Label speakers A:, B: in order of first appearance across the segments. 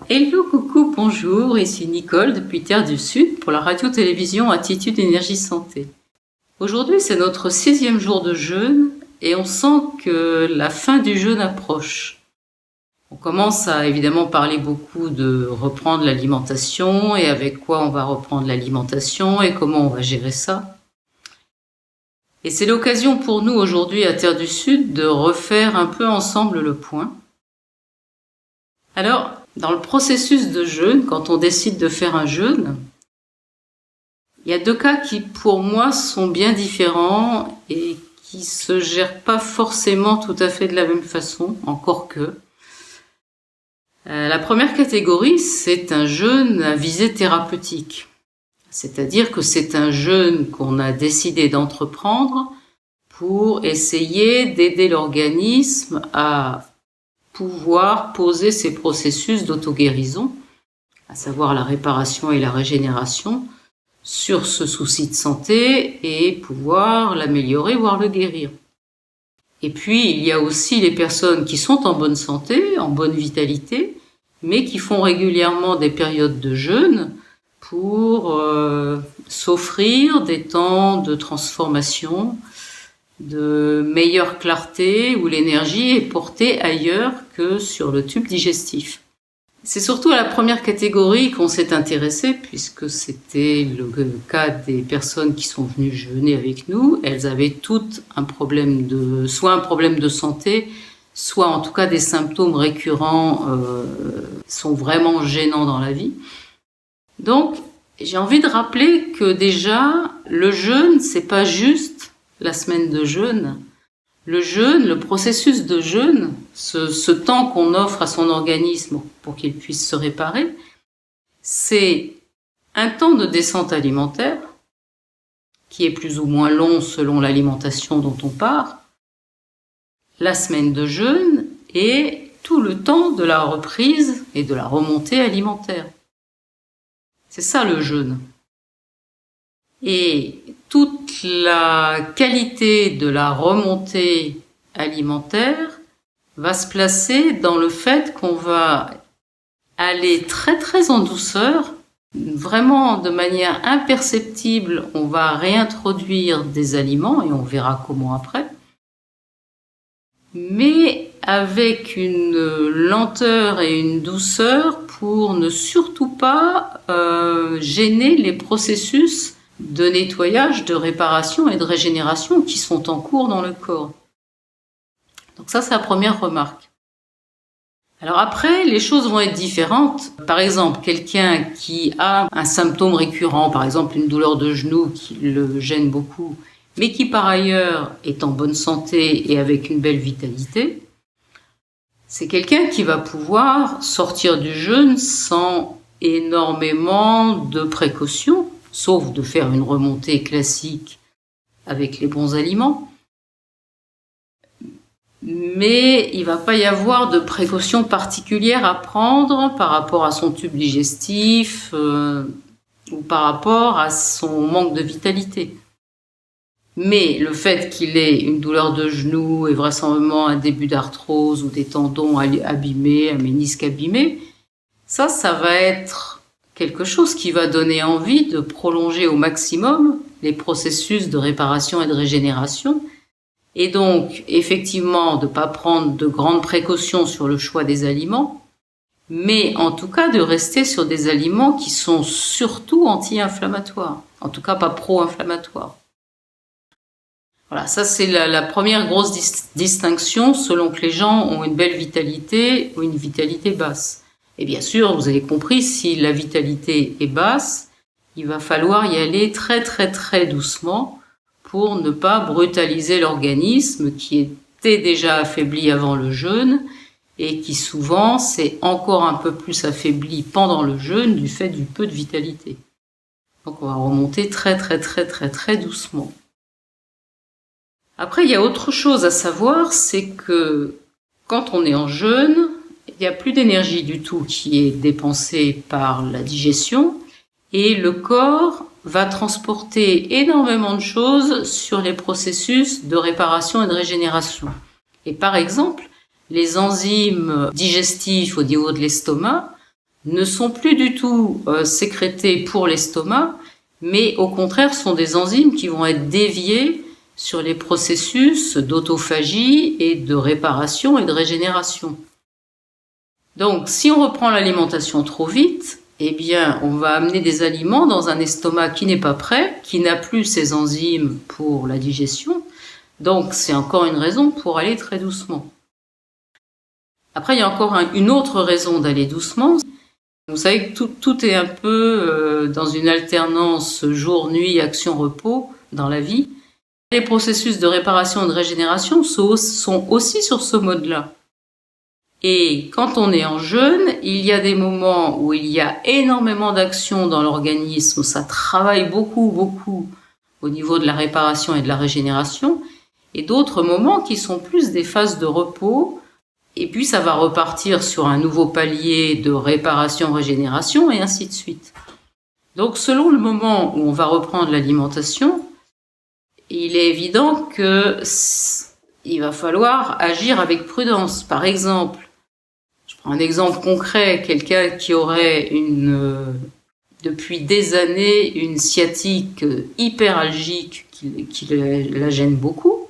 A: Hello, coucou, bonjour, ici Nicole depuis Terre du Sud pour la radio-télévision Attitude Énergie Santé. Aujourd'hui, c'est notre 6e jour de jeûne et on sent que la fin du jeûne approche. On commence à évidemment parler beaucoup de reprendre l'alimentation et avec quoi on va reprendre l'alimentation et comment on va gérer ça. Et c'est l'occasion pour nous aujourd'hui à Terre du Sud de refaire un peu ensemble le point. Alors, dans le processus de jeûne, quand on décide de faire un jeûne, il y a 2 cas qui, pour moi, sont bien différents et qui se gèrent pas forcément tout à fait de la même façon, encore que. La première catégorie, c'est un jeûne à visée thérapeutique. C'est-à-dire que c'est un jeûne qu'on a décidé d'entreprendre pour essayer d'aider l'organisme à pouvoir poser ces processus d'auto-guérison, à savoir la réparation et la régénération, sur ce souci de santé et pouvoir l'améliorer, voire le guérir. Et puis, il y a aussi les personnes qui sont en bonne santé, en bonne vitalité, mais qui font régulièrement des périodes de jeûne pour s'offrir des temps de transformation, de meilleure clarté où l'énergie est portée ailleurs que sur le tube digestif. C'est surtout à la première catégorie qu'on s'est intéressé puisque c'était le cas des personnes qui sont venues jeûner avec nous. Elles avaient toutes soit un problème de santé, soit en tout cas des symptômes récurrents sont vraiment gênants dans la vie. Donc, j'ai envie de rappeler que déjà, le jeûne, c'est pas juste la semaine de jeûne. Le jeûne, le processus de jeûne, ce temps qu'on offre à son organisme pour qu'il puisse se réparer, c'est un temps de descente alimentaire qui est plus ou moins long selon l'alimentation dont on part, la semaine de jeûne et tout le temps de la reprise et de la remontée alimentaire. C'est ça le jeûne. Et toute la qualité de la remontée alimentaire va se placer dans le fait qu'on va aller très très en douceur, vraiment de manière imperceptible, on va réintroduire des aliments et on verra comment après, mais avec une lenteur et une douceur pour ne surtout pas gêner les processus de nettoyage, de réparation et de régénération qui sont en cours dans le corps. Donc ça, c'est la première remarque. Alors après, les choses vont être différentes. Par exemple, quelqu'un qui a un symptôme récurrent, par exemple une douleur de genou qui le gêne beaucoup, mais qui par ailleurs est en bonne santé et avec une belle vitalité, c'est quelqu'un qui va pouvoir sortir du jeûne sans énormément de précautions, sauf de faire une remontée classique avec les bons aliments. Mais il ne va pas y avoir de précautions particulières à prendre par rapport à son tube digestif ou par rapport à son manque de vitalité. Mais le fait qu'il ait une douleur de genou et vraisemblablement un début d'arthrose ou des tendons abîmés, un ménisque abîmé, ça va être quelque chose qui va donner envie de prolonger au maximum les processus de réparation et de régénération. Et donc, effectivement, de ne pas prendre de grandes précautions sur le choix des aliments, mais en tout cas de rester sur des aliments qui sont surtout anti-inflammatoires, en tout cas pas pro-inflammatoires. Voilà, ça c'est la première grosse distinction selon que les gens ont une belle vitalité ou une vitalité basse. Et bien sûr, vous avez compris, si la vitalité est basse, il va falloir y aller très très très doucement pour ne pas brutaliser l'organisme qui était déjà affaibli avant le jeûne et qui souvent s'est encore un peu plus affaibli pendant le jeûne du fait du peu de vitalité. Donc on va remonter très très très très très doucement. Après, il y a autre chose à savoir, c'est que quand on est en jeûne, il n'y a plus d'énergie du tout qui est dépensée par la digestion et le corps va transporter énormément de choses sur les processus de réparation et de régénération. Et par exemple, les enzymes digestifs au niveau de l'estomac ne sont plus du tout sécrétées pour l'estomac, mais au contraire sont des enzymes qui vont être déviées sur les processus d'autophagie et de réparation et de régénération. Donc, si on reprend l'alimentation trop vite, eh bien, on va amener des aliments dans un estomac qui n'est pas prêt, qui n'a plus ces enzymes pour la digestion. Donc, c'est encore une raison pour aller très doucement. Après, il y a encore une autre raison d'aller doucement. Vous savez que tout est un peu dans une alternance jour-nuit, action-repos dans la vie. Les processus de réparation et de régénération sont aussi sur ce mode-là. Et quand on est en jeûne, il y a des moments où il y a énormément d'action dans l'organisme, où ça travaille beaucoup au niveau de la réparation et de la régénération, et d'autres moments qui sont plus des phases de repos, et puis ça va repartir sur un nouveau palier de réparation, régénération, et ainsi de suite. Donc selon le moment où on va reprendre l'alimentation, il est évident que il va falloir agir avec prudence. Par exemple, je prends un exemple concret, quelqu'un qui aurait depuis des années une sciatique hyperalgique qui la gêne beaucoup.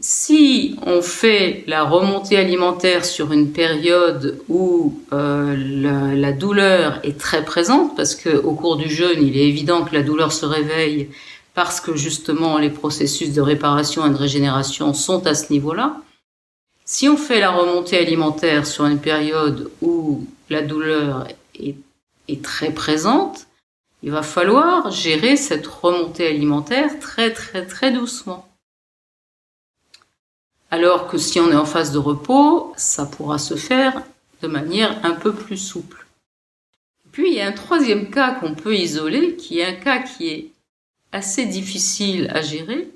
A: Si on fait la remontée alimentaire sur une période où la douleur est très présente, parce qu'au cours du jeûne, il est évident que la douleur se réveille parce que justement les processus de réparation et de régénération sont à ce niveau-là. Si on fait la remontée alimentaire sur une période où la douleur est très présente, il va falloir gérer cette remontée alimentaire très doucement. Alors que si on est en phase de repos, ça pourra se faire de manière un peu plus souple. Puis il y a un troisième cas qu'on peut isoler, qui est un cas qui est assez difficile à gérer,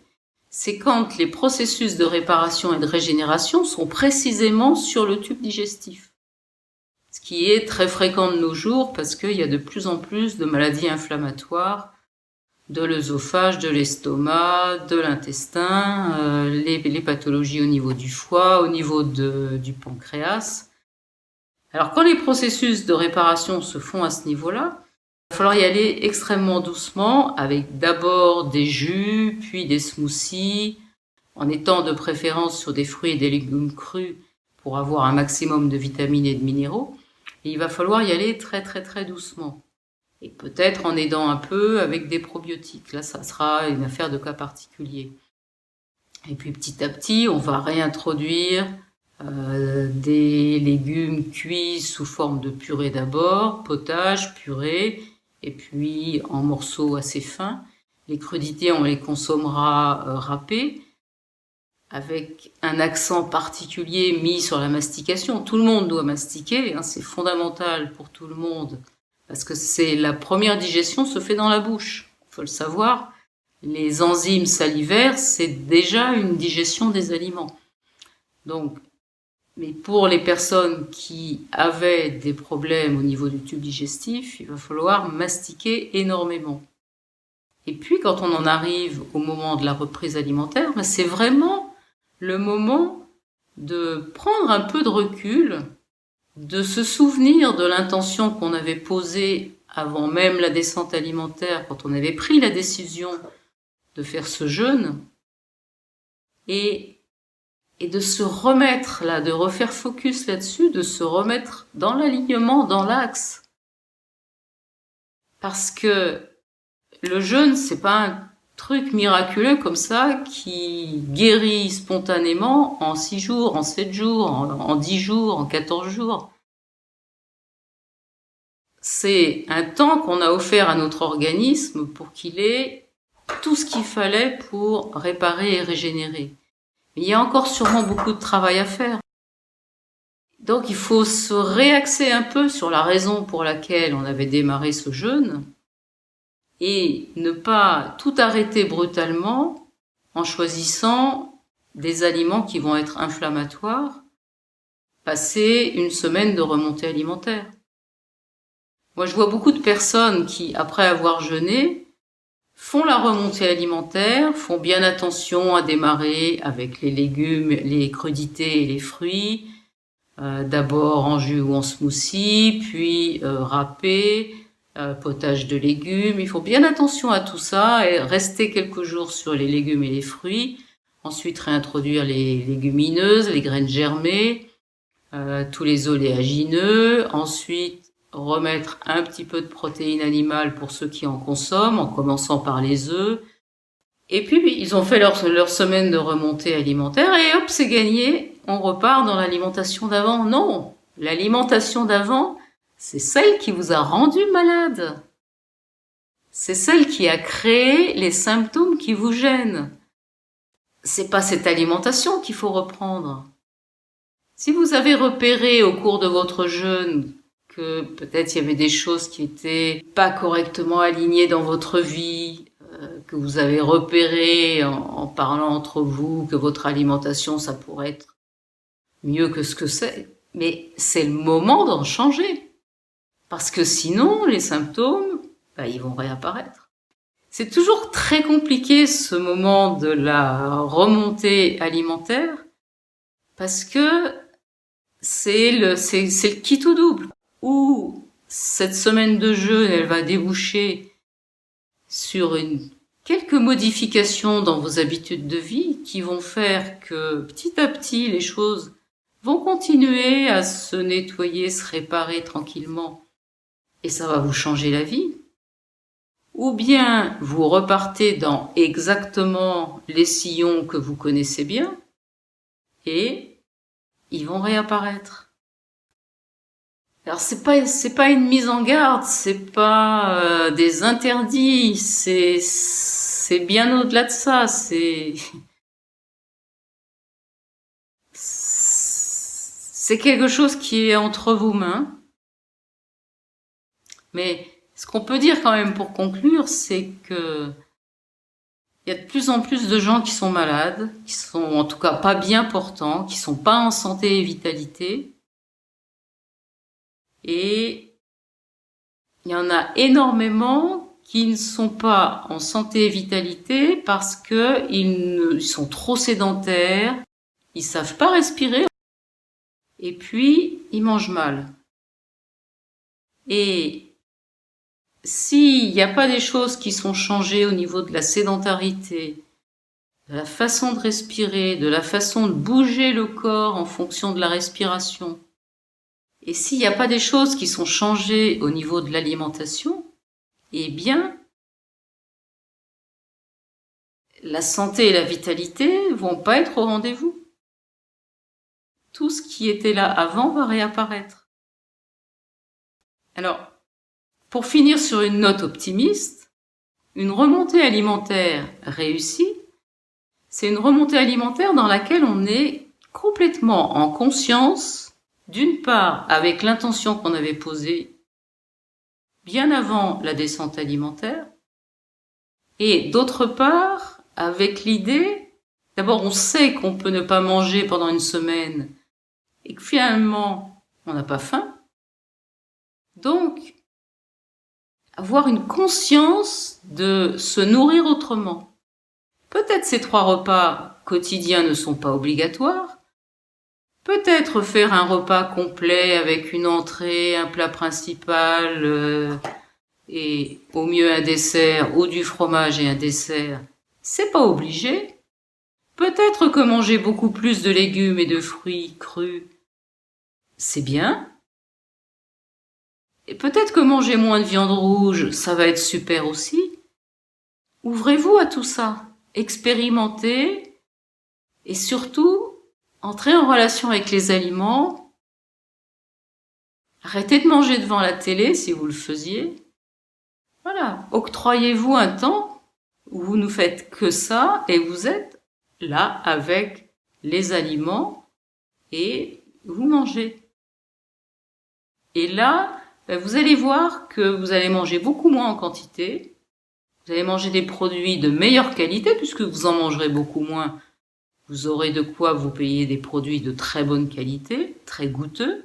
A: c'est quand les processus de réparation et de régénération sont précisément sur le tube digestif. Ce qui est très fréquent de nos jours parce qu'il y a de plus en plus de maladies inflammatoires de l'œsophage, de l'estomac, de l'intestin, les pathologies au niveau du foie, au niveau du pancréas. Alors quand les processus de réparation se font à ce niveau-là, il va falloir y aller extrêmement doucement avec d'abord des jus, puis des smoothies, en étant de préférence sur des fruits et des légumes crus pour avoir un maximum de vitamines et de minéraux. Et il va falloir y aller très doucement. Et peut-être en aidant un peu avec des probiotiques. Là, ça sera une affaire de cas particulier. Et puis petit à petit, on va réintroduire des légumes cuits sous forme de purée d'abord, potage, purée, et puis en morceaux assez fins. Les crudités, on les consommera râpées, avec un accent particulier mis sur la mastication. Tout le monde doit mastiquer, hein, c'est fondamental pour tout le monde, parce que la première digestion se fait dans la bouche. Il faut le savoir, les enzymes salivaires, c'est déjà une digestion des aliments. Donc, mais pour les personnes qui avaient des problèmes au niveau du tube digestif, il va falloir mastiquer énormément. Et puis, quand on en arrive au moment de la reprise alimentaire, c'est vraiment le moment de prendre un peu de recul, de se souvenir de l'intention qu'on avait posée avant même la descente alimentaire, quand on avait pris la décision de faire ce jeûne, et de se remettre là, de refaire focus là-dessus, de se remettre dans l'alignement, dans l'axe. Parce que le jeûne, c'est pas un truc miraculeux comme ça qui guérit spontanément en 6 jours, en 7 jours, en 10 jours, en 14 jours. C'est un temps qu'on a offert à notre organisme pour qu'il ait tout ce qu'il fallait pour réparer et régénérer. Mais il y a encore sûrement beaucoup de travail à faire. Donc il faut se réaxer un peu sur la raison pour laquelle on avait démarré ce jeûne et ne pas tout arrêter brutalement en choisissant des aliments qui vont être inflammatoires, passer une semaine de remontée alimentaire. Moi, je vois beaucoup de personnes qui, après avoir jeûné, font la remontée alimentaire, font bien attention à démarrer avec les légumes, les crudités et les fruits, d'abord en jus ou en smoothie, puis râpé, potage de légumes. Il faut bien attention à tout ça et rester quelques jours sur les légumes et les fruits. Ensuite réintroduire les légumineuses, les graines germées, tous les oléagineux. Ensuite remettre un petit peu de protéines animales pour ceux qui en consomment, en commençant par les œufs. Et puis ils ont fait leur semaine de remontée alimentaire et hop, c'est gagné, on repart dans l'alimentation d'avant. Non, l'alimentation d'avant, c'est celle qui vous a rendu malade. C'est celle qui a créé les symptômes qui vous gênent. C'est pas cette alimentation qu'il faut reprendre. Si vous avez repéré au cours de votre jeûne que peut-être il y avait des choses qui étaient pas correctement alignées dans votre vie, que vous avez repéré en parlant entre vous que votre alimentation ça pourrait être mieux que ce que c'est, mais c'est le moment d'en changer. Parce que sinon, les symptômes, ils vont réapparaître. C'est toujours très compliqué ce moment de la remontée alimentaire parce que c'est le qui tout double. Ou cette semaine de jeûne, elle va déboucher sur quelques modifications dans vos habitudes de vie qui vont faire que petit à petit les choses vont continuer à se nettoyer, se réparer tranquillement et ça va vous changer la vie. Ou bien vous repartez dans exactement les sillons que vous connaissez bien et ils vont réapparaître. Alors c'est pas une mise en garde, c'est pas des interdits, c'est bien au-delà de ça, c'est quelque chose qui est entre vos mains. Mais ce qu'on peut dire quand même pour conclure, c'est que il y a de plus en plus de gens qui sont malades, qui sont en tout cas pas bien portants, qui sont pas en santé et vitalité. Et il y en a énormément qui ne sont pas en santé et vitalité parce que ils sont trop sédentaires, ils savent pas respirer et puis ils mangent mal. Et s'il n'y a pas des choses qui sont changées au niveau de la sédentarité, de la façon de respirer, de la façon de bouger le corps en fonction de la respiration, et s'il n'y a pas des choses qui sont changées au niveau de l'alimentation, eh bien, la santé et la vitalité vont pas être au rendez-vous. Tout ce qui était là avant va réapparaître. Alors, pour finir sur une note optimiste, une remontée alimentaire réussie, c'est une remontée alimentaire dans laquelle on est complètement en conscience, d'une part avec l'intention qu'on avait posée bien avant la descente alimentaire, et d'autre part avec l'idée, d'abord on sait qu'on peut ne pas manger pendant une semaine et que finalement on n'a pas faim, donc avoir une conscience de se nourrir autrement. Peut-être ces 3 repas quotidiens ne sont pas obligatoires, peut-être faire un repas complet avec une entrée, un plat principal et au mieux un dessert ou du fromage et un dessert, c'est pas obligé. Peut-être que manger beaucoup plus de légumes et de fruits crus, c'est bien. Et peut-être que manger moins de viande rouge, ça va être super aussi. Ouvrez-vous à tout ça, expérimentez et surtout, entrez en relation avec les aliments. Arrêtez de manger devant la télé si vous le faisiez. Voilà, octroyez-vous un temps où vous ne faites que ça et vous êtes là avec les aliments et vous mangez. Et là, vous allez voir que vous allez manger beaucoup moins en quantité. Vous allez manger des produits de meilleure qualité puisque vous en mangerez beaucoup moins. Vous aurez de quoi vous payer des produits de très bonne qualité, très goûteux.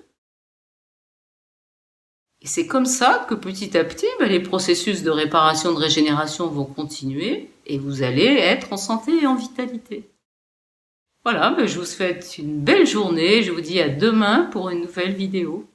A: Et c'est comme ça que petit à petit, les processus de réparation, de régénération vont continuer et vous allez être en santé et en vitalité. Voilà, je vous souhaite une belle journée. Je vous dis à demain pour une nouvelle vidéo.